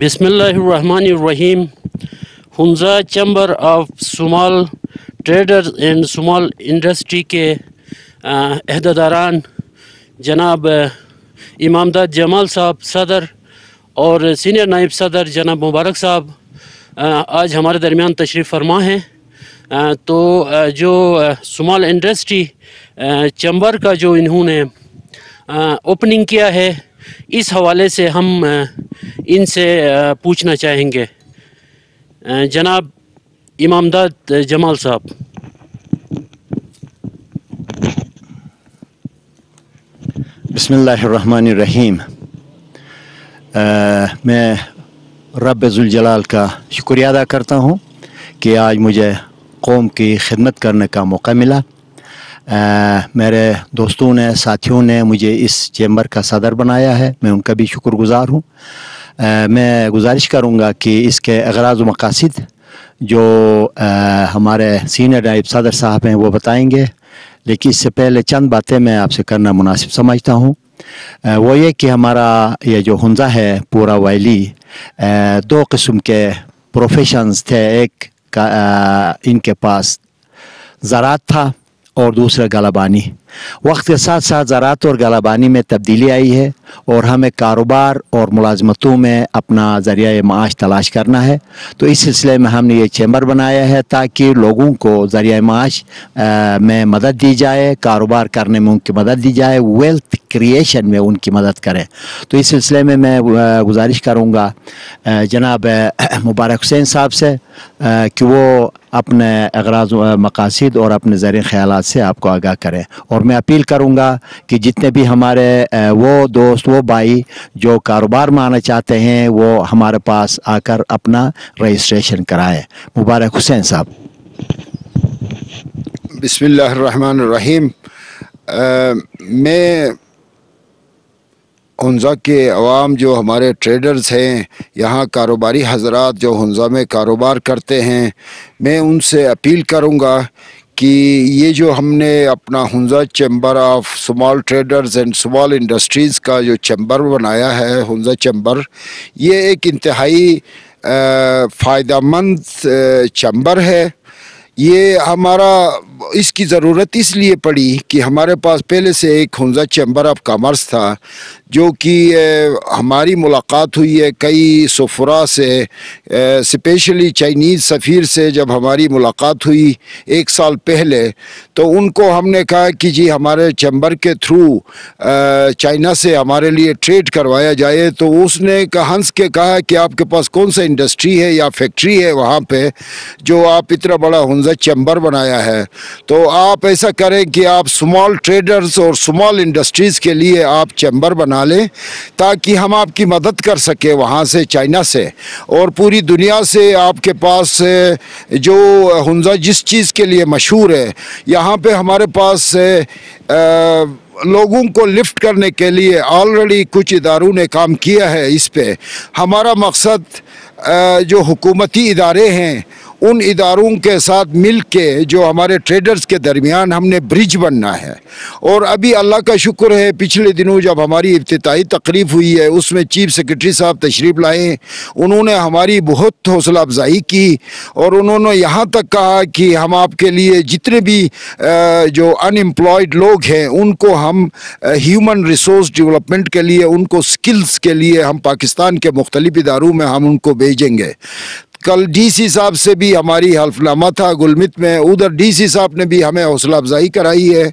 Bismillahirrahmanirrahim. Hunza Chamber of Small Traders and Small Industry के अहदेदारान जनाब इमामदाद जमाल साहब सदर और सीनियर नायब सदर जनाब मुबारक साहब आज हमारे दरमियान तशरीफ़ फरमा हैं। तो जो स्मॉल इंडस्ट्री चैम्बर का जो इन्होंने ओपनिंग किया है, इस हवाले से हम इनसे पूछना चाहेंगे। जनाब इमामदाद जमाल साहब। बिस्मिल्लाहिर्रहमानिर्रहीम। मैं रब ज़ुल जलाल का शुक्रिया अदा करता हूँ कि आज मुझे कौम की खिदमत करने का मौका मिला। मेरे दोस्तों ने, साथियों ने मुझे इस चैम्बर का सदर बनाया है, मैं उनका भी शुक्रगुज़ार हूँ। मैं गुजारिश करूँगा कि इसके अगराज़ व मक़ासिद जो हमारे सीनियर नायब सदर साहब हैं वो बताएंगे, लेकिन इससे पहले चंद बातें मैं आपसे करना मुनासिब समझता हूँ। वो ये कि हमारा ये जो हुंजा है पूरा वैली, दो किस्म के प्रोफेशंस थे। एक का इनके पास ज़राअत था और दूसरा गलाबानी। वक्त के साथ साथ ज़राअत और गलाबानी में तब्दीली आई है और हमें कारोबार और मुलाजमतों में अपना ज़रिया माश तलाश करना है। तो इस सिलसिले में हमने ये चैम्बर बनाया है ताकि लोगों को ज़रिया माश में मदद दी जाए, कारोबार करने में उनकी मदद दी जाए, वेल्थ क्रिएशन में उनकी मदद करें। तो इस सिलसिले में मैं गुजारिश करूँगा जनाब मुबारक हुसैन साहब से कि वो अपने अगराज़ मक़ासिद और अपने ज़रिए ख़यालात से आपको आगाह करें। और मैं अपील करूंगा कि जितने भी हमारे वो दोस्त, वो भाई जो कारोबार में आना चाहते हैं वो हमारे पास आकर अपना रजिस्ट्रेशन कराएं। मुबारक हुसैन साहब। बिस्मिल्लाहिर्रहमानिर्रहीम। मैं हुंजा के अवाम जो हमारे ट्रेडर्स हैं, यहाँ कारोबारी हजरात जो हुंजा में कारोबार करते हैं, मैं उनसे अपील करूँगा कि ये जो हमने अपना Hunza chamber of small traders and small industries का जो चैम्बर बनाया है, हुंजा चैम्बर, ये एक इंतहाई फ़ायदेमंद चैम्बर है। ये हमारा इसकी ज़रूरत इसलिए पड़ी कि हमारे पास पहले से एक हुंजा चैम्बर ऑफ कॉमर्स था, जो कि हमारी मुलाकात हुई है कई सफ़रा से, स्पेशली चाइनीज़ सफ़ीर से जब हमारी मुलाकात हुई 1 साल पहले, तो उनको हमने कहा कि जी हमारे चैम्बर के थ्रू चाइना से हमारे लिए ट्रेड करवाया जाए। तो उसने हंस के कहा कि आपके पास कौन सा इंडस्ट्री है या फैक्ट्री है वहाँ पे जो आप इतना बड़ा हुंजा चैम्बर बनाया है। तो आप ऐसा करें कि आप स्मॉल ट्रेडर्स और स्मॉल इंडस्ट्रीज़ के लिए आप चैम्बर बना लें ताकि हम आपकी मदद कर सके वहाँ से, चाइना से और पूरी दुनिया से। आपके पास जो हुंजा जिस चीज़ के लिए मशहूर है, यहाँ पे हमारे पास लोगों को लिफ्ट करने के लिए ऑलरेडी कुछ इदारों ने काम किया है। इस पे हमारा मकसद जो हुकूमती इदारे हैं उन इदारों के साथ मिल के जो हमारे ट्रेडर्स के दरमियान हमने ब्रिज बनना है। और अभी अल्लाह का शुक्र है, पिछले दिनों जब हमारी इफ्तिताई तकरीब हुई है उसमें चीफ सेक्रेटरी साहब तशरीफ़ लाए, उन्होंने हमारी बहुत हौसला अफजाई की और उन्होंने यहाँ तक कहा कि हम आपके लिए जितने भी जो अनएम्प्लॉयड लोग हैं उनको हम ह्यूमन रिसोर्स डेवलपमेंट के लिए, उनको स्किल्स के लिए हम पाकिस्तान के मुख्तलिफ इदारों में हम उनको भेजेंगे। कल डीसी साहब से भी हमारी हल्फनामा था गुलमित में, उधर डीसी साहब ने भी हमें हौसला अफजाई कराई है।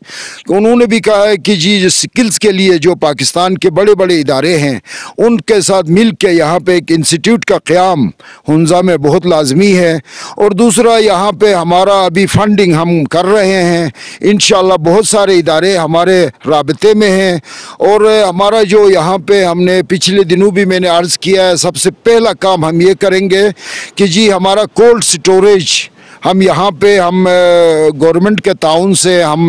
उन्होंने भी कहा है कि जी स्किल्स के लिए जो पाकिस्तान के बड़े बड़े इदारे हैं उनके साथ मिल के यहाँ पे एक इंस्टीट्यूट का क़याम हुंजा में बहुत लाजमी है। और दूसरा यहाँ पे हमारा अभी फंडिंग हम कर रहे हैं, इंशाअल्लाह बहुत सारे इदारे हमारे राबते में हैं। और हमारा जो यहाँ पे हमने पिछले दिनों भी मैंने अर्ज़ किया है, सबसे पहला काम हम ये करेंगे कि जी हमारा कोल्ड स्टोरेज हम यहाँ पे हम गवर्नमेंट के ताउन से हम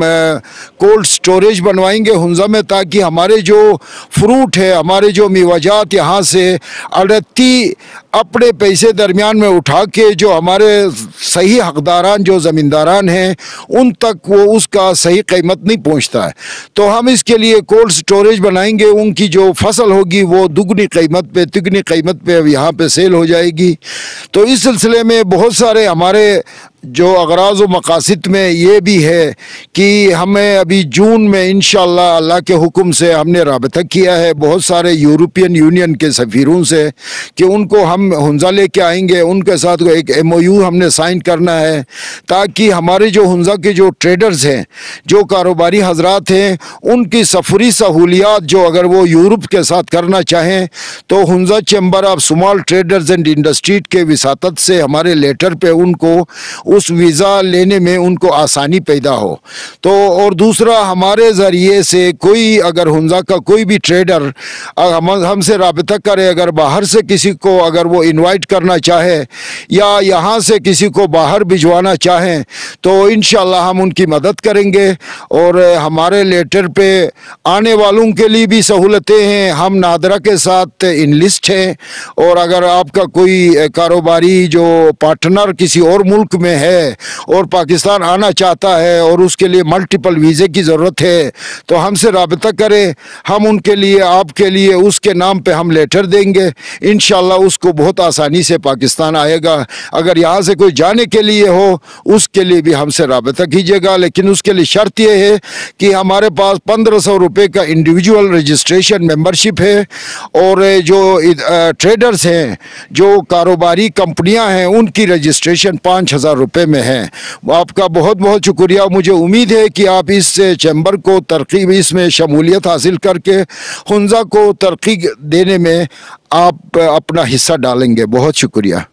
कोल्ड स्टोरेज बनवाएंगे हुंजा में, ताकि हमारे जो फ्रूट है, हमारे जो मेवाजात यहाँ से अड़ती अपने पैसे दरमियान में उठा के जो हमारे सही हकदारान जो ज़मींदारान हैं उन तक वो उसका सही कीमत नहीं पहुंचता है। तो हम इसके लिए कोल्ड स्टोरेज बनाएंगे, उनकी जो फसल होगी वो दुगनी कीमत पे तिगनी कीमत पे यहाँ पे सेल हो जाएगी। तो इस सिलसिले में बहुत सारे हमारे जो अगराज़ व मकासिद में ये भी है कि हमें अभी जून में इंशाअल्लाह अल्लाह के हुक्म से हमने राबता किया है बहुत सारे यूरोपियन यूनियन के सफ़ीरों से कि उनको हम हुंजा लेके आएंगे, उनके साथ एक MOU हमने साइन करना है ताकि हमारे जो हुंजा के जो ट्रेडर्स हैं, जो कारोबारी हजरात हैं, उनकी सफरी सहूलियात जो अगर वो यूरोप के साथ करना चाहें तो Hunza chamber of small traders and industries के विसातत से हमारे लेटर पे उनको उस वीज़ा लेने में उनको आसानी पैदा हो। तो और दूसरा हमारे ज़रिए से कोई अगर हुंजा का कोई भी ट्रेडर हमसे राबिता करे, अगर बाहर से किसी को अगर वो इनवाइट करना चाहे या यहाँ से किसी को बाहर भिजवाना चाहें तो इंशाअल्लाह हम उनकी मदद करेंगे। और हमारे लेटर पे आने वालों के लिए भी सहूलतें हैं, हम नादरा के साथ इनलिस्ट हैं और अगर आपका कोई कारोबारी जो पार्टनर किसी और मुल्क में है और पाकिस्तान आना चाहता है और उसके लिए मल्टीपल वीज़े की ज़रूरत है तो हमसे राबिता करें, हम उनके लिए आपके लिए उसके नाम पे हम लेटर देंगे, इंशाअल्लाह उसको बहुत आसानी से पाकिस्तान आएगा। अगर यहाँ से कोई जाने के लिए हो उसके लिए भी हमसे राबिता कीजिएगा, लेकिन उसके लिए शर्त यह है कि हमारे पास 1500 रुपये का इंडिविजुअल रजिस्ट्रेशन मेंबरशिप है और जो ट्रेडर्स हैं, जो कारोबारी कंपनियां हैं, उनकी रजिस्ट्रेशन 5000 रुपये में है। आपका बहुत बहुत शुक्रिया। मुझे उम्मीद है कि आप इस चैम्बर को तरक्की, इसमें शमूलियत हासिल करके हुंजा को तरक्की देने में आप अपना हिस्सा डालेंगे। बहुत शुक्रिया।